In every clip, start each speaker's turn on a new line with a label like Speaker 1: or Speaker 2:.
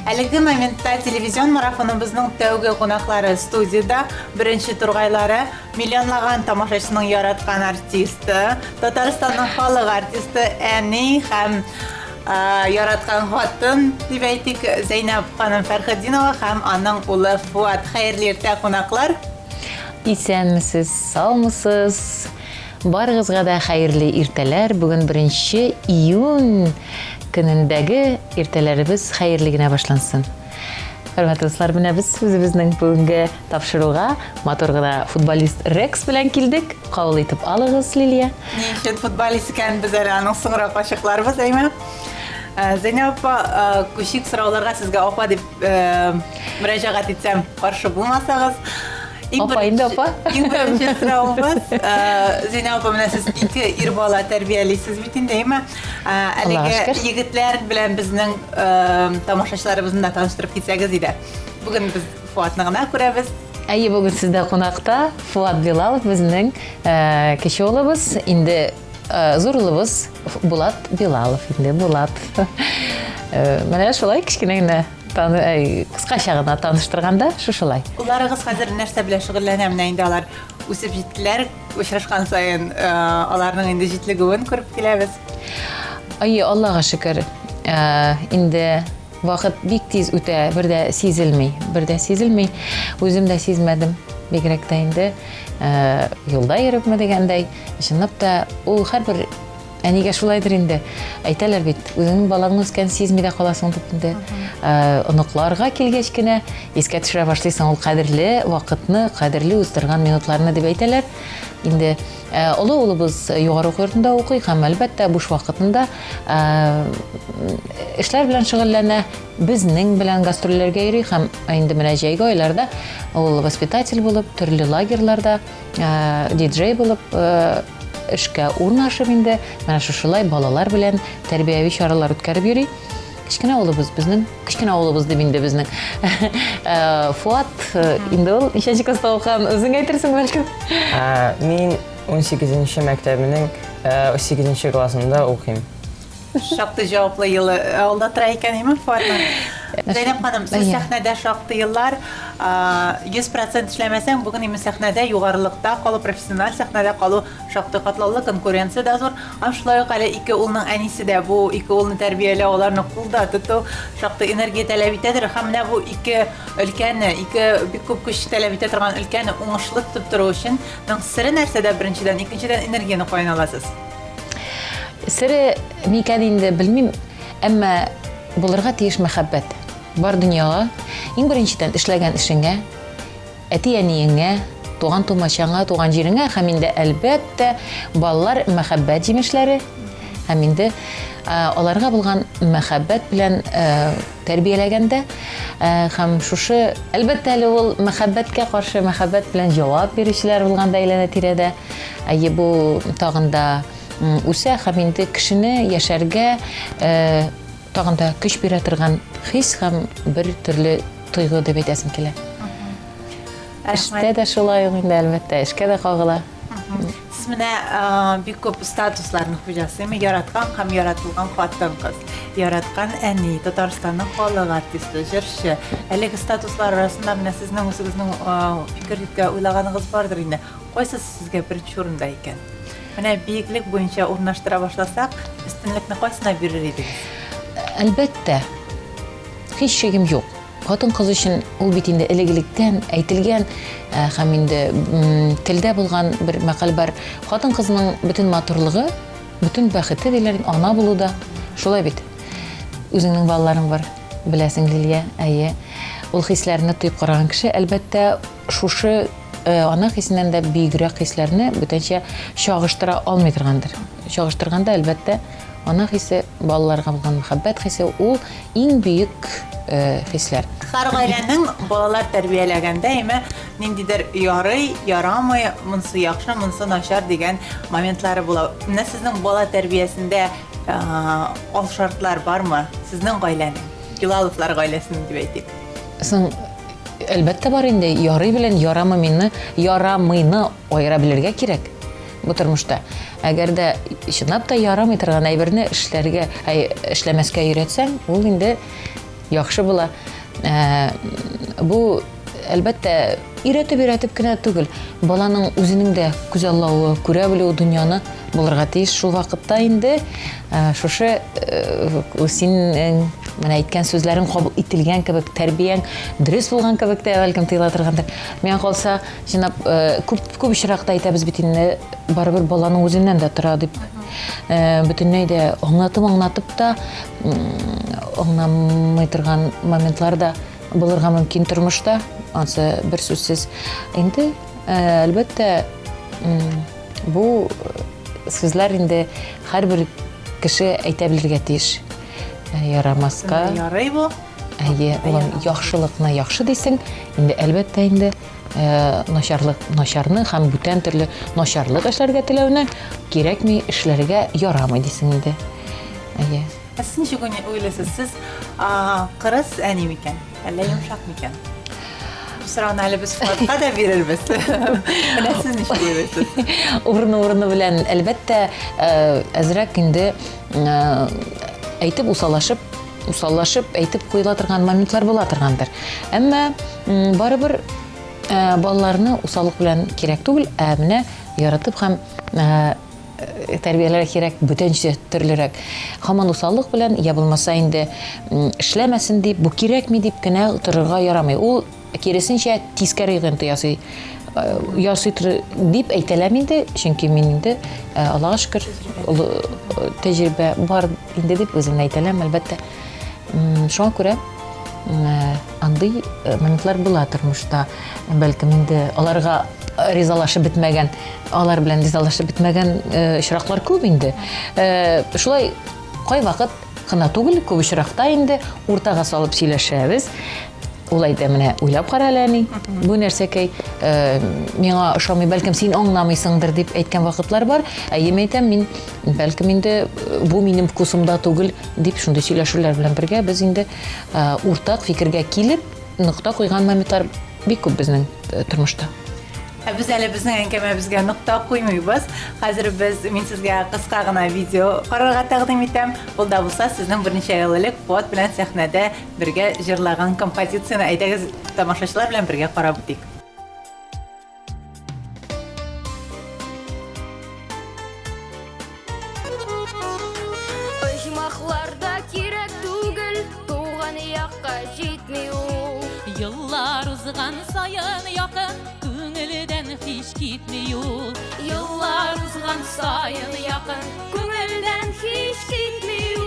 Speaker 1: Әлеге моментта телевизион марафоныбызның тәүге қонақлары студияда бірінші тургайлары миллионлаган тамашачының яраткан артисты, Татарстанның халық артисты Әни һәм яраткан хатын дип әйтик Зәйнәп ханым Фәрхетдинова һәм аның улы Фуат. Хәерле иртә кунаклар.
Speaker 2: Исәнмесез, саумысыз? Барыгызга да хәерле иртәләр. Бүген 1 июнь көнендәге иртәләребез хәерле генә башлансын. Хөрмәтле дуслар, менә без үзебезнең бүгенге тапшыруга матур гына футболист Рекс белән килдек. Кабул итеп алыгыз, Лилия.
Speaker 1: Ни өчен футболист икән без әле аның соңрак ачыкларбыз, әйме? Зәйнәп апа, күчик сорауларга сезгә апа дип мөрәҗәгать итсәм, каршы булмасагыз.
Speaker 2: Апа, инде апа.
Speaker 1: Иң беренче сораубыз, Зәйнәп апа, менә сез 2 ир бала тәрбиялисез бит инде, әйме? Әлеге егетләр белән безнең тамашачыларыбызны да таныштырып китсәгез иде. Бүген без Фуатны гына күрәбез.
Speaker 2: Әйе, бүген сездә кунакта Фуат Билалов безнең кече улыбыз, инде зур улыбыз Булат Билалов, инде Булат. Менә шулай кичкенә генә кыскача гына таныштырганда шушылай.
Speaker 1: Уларыгыз хәзер нәрсә белән шөгыльләнә? Менә инде алар үсеп җиттеләр, очрашкан саен аларның инде җитлегүен күреп киләбез.
Speaker 2: Әйе, Аллага шөкер. Инде вакыт бик тиз үтә, бердә сизелми. Үзем дә сизмәдем. Бигрәк тә инде юлда йөрепме дигәндәй, чынлап та ул һәрбер әнигә шулайдыр инде. Әйтәләр бит, үзеңнең балаңны үскән сизми дә каласың дип инде. Оныкларга килгәч кенә искә төшерә башлыйсың ул кадерле вакытны, кадерле үздергән минутларны дип әйтәләр. Инде олы улыбыз югары уку йортында укый һәм әлбәттә буш вакытында эшләр белән шөгыльләнә. Безнең белән гастрольләргә йөри һәм инде менә җәйге айларда ул воспитатель булып, төрле лагерьларда диджей булып эшкә урнашып инде менә шушылай балалар белән тәрбияви чаралар үткәреп йөри. Кичкенә улыбыз дип инде безнең Фуат инде ул ничәнче класста укыган, үзең әйтерсең бәлкем.
Speaker 3: Мин 18-нче мәктәбенең 8-нче классында укыйм.
Speaker 1: Шактый җаваплы елы алда тора икән, әйме, Фуатның? Зәйнәп ханым, сез сәхнәдә шактый еллар 100% эшләмәсәң, бүген инде сәхнәдә югарылыкта калу, профессиональ сәхнәдә калу шактый катлаулы, конкуренция да зур. Һәм шулай ук әле 2 улның әнисе дә бу 2 улны тәрбияләү, аларны кулда тоту шактый энергия таләп итәдер. Һәм менә бу 2 өлкәнне, 2 бик күп көч таләп итә торган өлкәнне уңышлы тотып тору өчен сире нәрсәдә беренчедән, икенчедән энергияны кайдан аласыз?
Speaker 2: Сире микән инде белмим, әмма булырга тиеш мәхәббәт. Бар дөньяга иң беренчедән эшләгән эшеңә, әти-әниеңә, туган-тумачаңа, туган җиреңә һәм инде әлбәттә балалар мәхәббәт җимешләре. Һәм инде аларга булган мәхәббәт белән тәрбияләгәндә һәм шушы әлбәттә әле ул мәхәббәткә каршы мәхәббәт белән җавап бирүчеләр булганда әйләнә тирәдә. Әйе, бу тагында үсә һәм инде кешене яшәргә тагында көч бирә торган хис һәм бер төрле тойгы дип әйтәсем килә. Эштә дә шулай инде әлбәттә, эшкә дә кагыла.
Speaker 1: Сез менә бик күп статусларны хуҗасы, яраткан һәм яратылган хатын кыз, яраткан әни, Татарстанның халык артисты, җырчы. Әлеге статуслар арасында менә сезнең үзегезнең фикергә уйлаганыгыз бардыр инде. Кайсы сезгә беренче урында икән? Менә биеклек буенча урнаштыра башласак, өстенлекне кайсына бирер идегез?
Speaker 2: Әлбәттә, һич шигем юк. Хатын-кыз өчен ул бит инде элегелектән әйтелгән һәм инде телдә булган бер мәкаль бар. Хатын-кызның бөтен матурлыгы, бөтен бәхете диләр ана булуда. Шулай бит. Үзеңнең балаларың бар, беләсең, Лилия. Әйе. Ул хисләрне тоеп караган кеше әлбәттә шушы ана хисеннән дә бигрәк хисләрне бүтәнчә чагыштыра алмый торгандыр. Чагыштырганда әлбәттә ана хисе, балаларга булган мәхәббәт хисе ул иң бөек хисләр.
Speaker 1: Һәр гаиләнең балалар тәрбияләгәндә әйме ниндидер ярый, ярамый, монсы яхшы, монсы начар дигән моментлары була. Менә сезнең бала тәрбиясендә алшартлар бармы? Сезнең гаиләнең, Билаловлар гаиләсенең дип әйтик.
Speaker 2: Соң әлбәттә бар инде, ярый белән ярамыйны аера белергә кирәк. Бу тормышта. Әгәр дә чынлап та ярамый торган әйберне эшләргә, эшләмәскә өйрәтсәң, ул инде яхшы була. Бу әлбәттә өйрәтеп кенә түгел, баланың үзенең дә күзаллавы, күрә белү дөньяны булырга тиеш. Шул вакытта инде шушы син менә әйткән сүзләрең кабул ителгән кебек, тәрбияң дөрес булган кебек тә бәлкем тыйла торгандыр. Миңа калса, җинап, күп очракта әйтәбез бит инде, барыбер баланың үзеннән дә тора дип. Бөтенләй дә аңлатып та аңламый торган моментларда булырга мөмкин тормышта. Ансы бер сүзсез. Инде әлбәттә бу сүзләр инде һәрбер кеше әйтә белергә тиеш. Ярамаска.
Speaker 1: Ярый бу.
Speaker 2: Яхшылыкны яхшы дисең, инде әлбәттә инде начарны һәм бүтән төрле начарлык эшләргә теләүне кирәкми эшләргә ярамый дисең инде.
Speaker 1: Сез ничек уйлыйсыз? Сез кырыс әни микән? Әллә йомшак микән? Бу сорауны әле без Фуатка да бирербез. Менә сез ничек уйлыйсыз?
Speaker 2: Урыны белән әлбәттә әзрәк инде әйтеп усаллашып әйтеп куела торган моментлар була торгандыр. Әмма барыбер балаларны усаллык белән кирәк түгел, менә яратып һәм тәрбияләргә кирәк бүтәнчә төрлерәк. Һаман усаллык белән, я булмаса инде эшләмәсен дип, бу кирәкми дип кенә торырга ярамый. Ул киресенчә тискәре гыйнты ясый дип әйтәләм инде, чөнки мин инде Аллага шөкер тәҗрибә бар инде дип үзем әйтәләм, әлбәттә. Шуңа күрә андый моментлар була тормышта. Бәлкем инде аларга ризалашып бетмәгән, алар белән ризалашып бетмәгән очраклар күп инде. Шулай кайвакыт кына түгел, күп очракта инде уртага салып сөйләшәбез. Улай да менә уйлап кара әле, бу нәрсәкәй миңа ошамый, бәлкем син аңламыйсыңдыр дип әйткән вакытлар бар. Әйем әйтәм, мин бәлкем инде бу минем вкусымда түгел дип шундый сөйләшүләр белән бергә без инде уртак фикергә килеп, нокта куйган моментлар бик күп безнең тормышта.
Speaker 1: Biz әле безнең әңгәмәбезгә нокта куймыйбыз. Хәзер мин сезгә кыска гына видео карарга тәкъдим итәм. Ул да булса сезнең берничә ел элек Фуат белән сәхнәдә бергә җырлаган композицияне әйдәгез тамашачылар белән бергә карап үтик.
Speaker 4: Оҗмахларда кирәк түгел, туган якка җитми ул.
Speaker 5: Yıllar uzgan sayın yakın, күңелдән hiç gitmi yol.
Speaker 4: Yıllar uzgan sayın yakın, күңелдән hiç gitmi ул.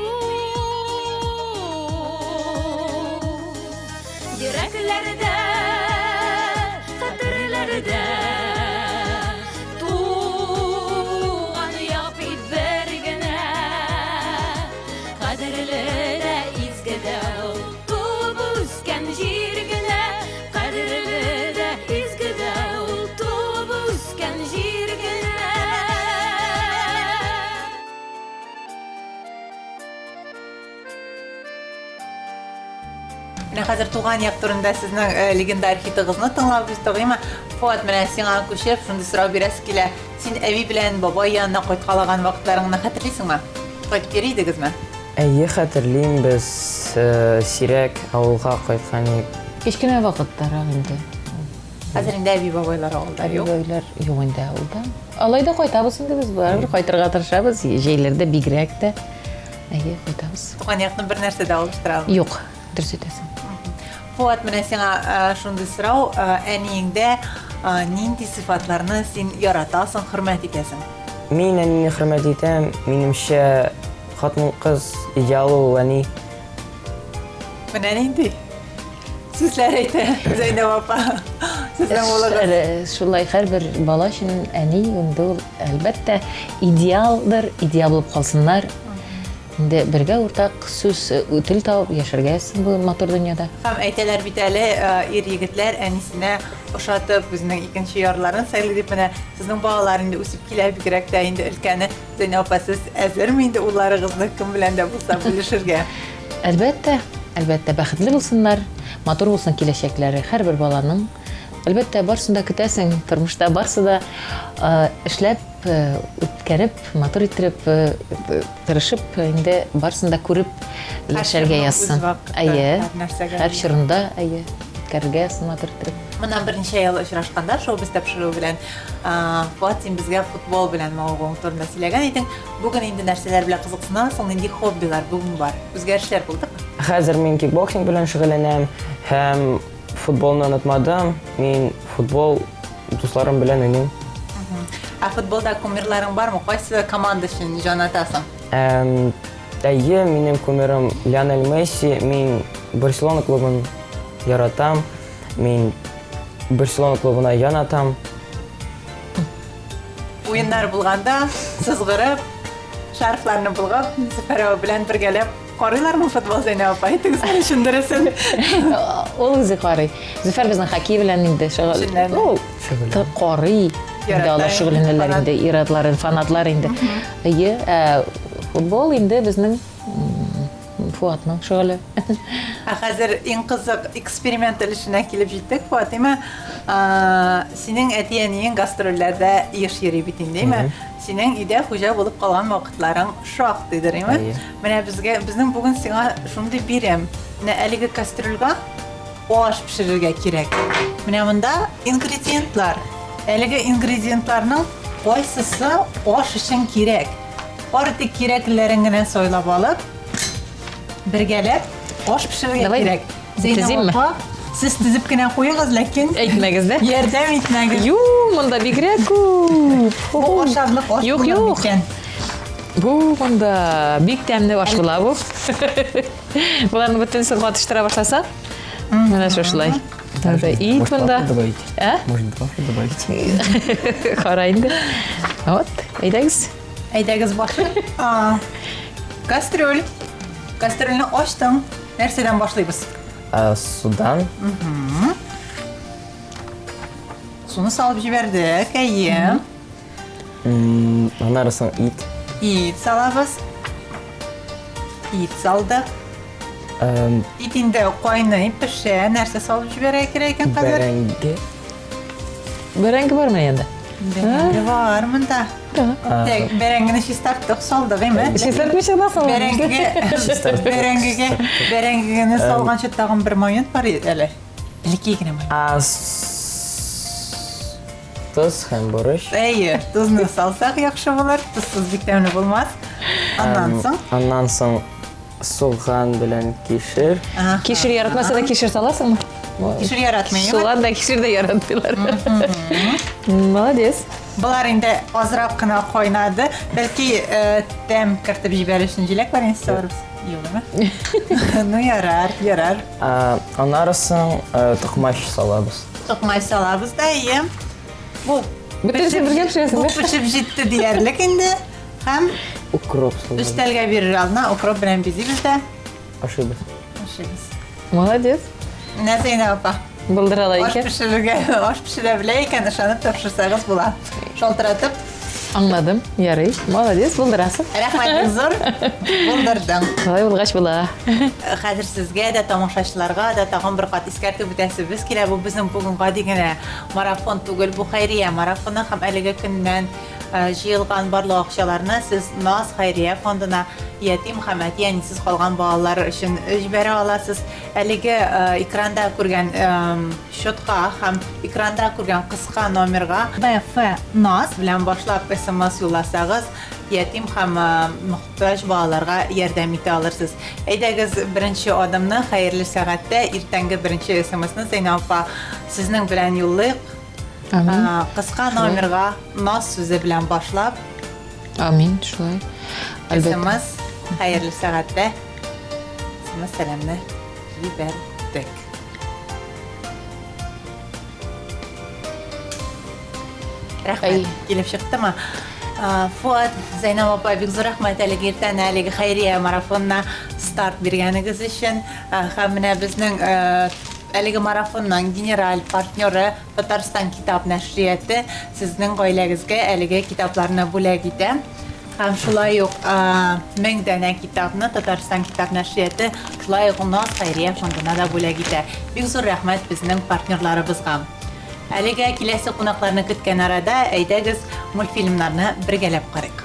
Speaker 4: Йөрәкләрдә, хәтерләрдә туган як бит бер генә. Кадерле дә изге дә ул, туып үскән җир генә. Кадерле дә изге дә ул, туып үскән җир генә.
Speaker 1: Менә хәзер туган як турында сезнең легендар хитыгызны тыңлап үстегеме? Фуат, менә сиңа күчеп шундый сорау бирәс килә. Син әби белән бабай янына кайткалаган вакытларыңны хәтерлисеңме? Кайтып йөри идегезме?
Speaker 3: Әйе, хәтерлим, без сирәк авылга кайткан идек.
Speaker 2: Кечкенә вакыттарак инде.
Speaker 1: Хәзер инде әби бабайлар авылда юк.
Speaker 2: Әбиләр юк инде авылда. Алай да кайтабыз инде без, барыбер кайтырга тырышабыз, җәйләрдә бигрәк тә. Әйе, кайтабыз.
Speaker 1: Туган якны бер нәрсә дә алыштыра.
Speaker 2: Юк, дөрес әйтәсең.
Speaker 1: Фуат, менә сиңа шундый сорау, әниеңдә нинди сыйфатларны син яратасың, хөрмәт итәсең?
Speaker 3: Мин әнине хөрмәт итәм, минемчә хатын-кыз идеалы ул әни.
Speaker 1: Менә нинди сүзләр әйтә Зәйнәп апа. Сезнең улыгыз.
Speaker 2: Шулай һәрбер бала өчен әни инде ул әлбәттә идеалдыр, идеал булып калсыннар. Инде бергә уртак сүз үтел табып яшәргәсен бу матур дөньяда.
Speaker 1: Һәм әйтәләр бит әле ир-егетләр әнисенә ошатып үзенең икенче ярларын сайлый дип, менә сезнең балалар инде үсеп килә, бигрәк тә инде өлкәне. Зәйнәп апа, сез әзерме инде улларыгызны кем белән дә булса бүлешергә?
Speaker 2: Әлбәттә бәхетле булсыннар, матур булсын киләчәкләре һәрбер баланың. Әлбәттә барсын да көтәсең, тормышта барсы да эшләп үткәреп, матур иттереп, тырышып, инде барсын да күреп яшәргә язсын. Әйе, һәр чорында, әйе, үткәрергә язсын матур иттереп.
Speaker 1: Моннан берничә ел очрашканда, шоу без тапшыру белән, Фуат, син безгә футбол белән мавыгың турында сөйләгән идең. Бүген инде нәрсәләр белән кызыксынасың, нинди хоббилар бүген бар? Үзгәрешләр булдымы?
Speaker 3: Хәзер мин кикбоксинг белән шөгыльләнәм һәм футболны онытмадым. Мин футбол дусларым белән уйныйм.
Speaker 1: Футболда кумирларың бармы? Кайсы команда өчен җан атасың?
Speaker 3: Әйе, минем кумирым Лионель Месси. Мин Барселона клубын яратам. Мин Барселона клубына ян атам.
Speaker 1: Уеннар булганда сызгырып, шарфларны булгап, Зөфәр белән бергәләп карыйлармы футбол Зәйнәп апа? Әйтегез, төшендерәсен.
Speaker 2: Ул үзе карый. Зөфәр безнең хоккей белән инде шөгыль. Ул карый. Инде алар шөгыльләнәләр инде, ирадларын, фанатлар инде. Әйе, футбол инде безнең Фуатның шөгыле.
Speaker 1: Хәзер иң кызык эксперимент эшенә килеп җиттек, Фатима. Синең әти-әниең гастрольләрдә еш йөри бит инде, Синең өйдә хуҗа булып калган вакытларың шактыйдыр, Менә безнең бүген сиңа шундый бирәм. Менә әлеге кастрюльгә аш пешерергә кирәк. Менә монда ингредиентлар. Әлеге ингредиентларның кайсысы аш өчен кирәк? Бары тик кирәкләрен генә сайлап алып, бергәләп аш пешерергә кирәк.
Speaker 2: Тезимме?
Speaker 1: Сез тезеп кенә куегыз, ләкин
Speaker 2: Әйтмәгез дә.
Speaker 1: ярдәм итмәгез.
Speaker 2: Монда бигрәк күп.
Speaker 1: Бу ашарлык аш
Speaker 2: Юк,
Speaker 1: булыр
Speaker 2: юк.
Speaker 1: микән?
Speaker 2: Бу монда бик тәмле аш була бу. Буларны бөтенсен катыштыра башласа, менә шулай. Ит монда.
Speaker 3: Можно два добавить.
Speaker 2: Кара инде. Вот, әйдәгез.
Speaker 1: Әйдәгез башы. Кастрюль. Кастрюльне ачтың. Нәрсәдән башлыйбыз?
Speaker 3: Судан.
Speaker 1: Суны салып җибәрдек, әйе.
Speaker 3: Анарысын ит.
Speaker 1: Ит салабыз. Ит салдык. Ит инде кайный, пешә, нәрсә салып җибәрә кирәк икән хәзер?
Speaker 3: Бәрәңге.
Speaker 2: Бәрәңге бармы инде?
Speaker 1: Бәрәңге бар монда. Тек бәрәңгене чистарттык, салдык, әйме?
Speaker 2: Чистартмыйча басам.
Speaker 1: Бәрәңгене салганчы тагын бер момент бар әле. Элекке генә момент.
Speaker 3: Туз һәм борыш.
Speaker 1: Әйе, тузны салсак яхшы булыр, тузсыз бик тәмле булмас.
Speaker 3: Аннан соң суган белән кишер.
Speaker 2: Кишер яратмаса да кишер саласыңмы?
Speaker 1: Кишер яратмыйм.
Speaker 2: Суган да кишер дә яратмыйлар. Молодец.
Speaker 1: Булар инде азрак кына кайнады. Бәлки тәм кертеп җибәрү өчен җиләк бар инде сорбыз. Юкмы? Ну ярар.
Speaker 3: Анарысын токмаш салабыз.
Speaker 1: Токмай салабыз да, әйе. Бу
Speaker 2: Бөтенсен бергә пешерәсең.
Speaker 1: Бу пешеп җитте диярлек инде. Һәм
Speaker 3: Укроп салабыз.
Speaker 1: өстәлгә бирер алдына укроп белән бизибез дә.
Speaker 3: Ашыбыз.
Speaker 2: Молодец.
Speaker 1: Нәзинә апа.
Speaker 2: Булдыра
Speaker 1: Аш пешерә белә икән, ышанып тапшырсагыз була. Шалтыратып.
Speaker 2: Аңладым, ярый. Молодец, булдырасың.
Speaker 1: Рәхмәт зур. Булдырдың.
Speaker 2: Алай булгач була.
Speaker 1: Хәзер сезгә дә, тамашачыларга да тагын бер кат искәртеп үтәсебез килә. Бу безнең бүген гади генә марафон түгел, бу хәйрия марафоны һәм әлеге көннән җыелган барлык акчаларны сез НАС хәйрия фондына ятим һәм әти-әнисез калган балалар өчен җибәрә аласыз. Әлеге экранда күргән счетка һәм экранда күргән кыска номерга БФ НАС белән башлап СМС юлласагыз, ятим һәм мохтаҗ балаларга ярдәм итә алырсыз. Әйдәгез, беренче адымны хәерле сәгатьтә иртәнге беренче СМСны Зәйнәп апа сезнең белән юллыйк. Кыска номерга НАС сүзе белән башлап.
Speaker 2: Амин, шулай.
Speaker 1: СМС хәерле сәгатьтә СМС сәламне җибәрдек. Рәхмәт, килеп чыктымы? Фуат, Зәйнәп апа, бик зур рәхмәт әлеге иртән әлеге хәйрия марафонына старт биргәнегез өчен. Һәм менә безнең әлеге марафонның генераль партнеры Татарстан китап нәшрияты сезнең гаиләгезгә әлеге китапларны бүләк итә. Һәм шулай ук 1000 дәнә китапны Татарстан китап нәшрияты шулай ук НАС хәйрия фондына да бүләк итә. Бик зур рәхмәт безнең партнерларыбызга. Әлегә киләсе кунакларны көткән арада әйдәгез мультфильмнарны бергәләп карыйк.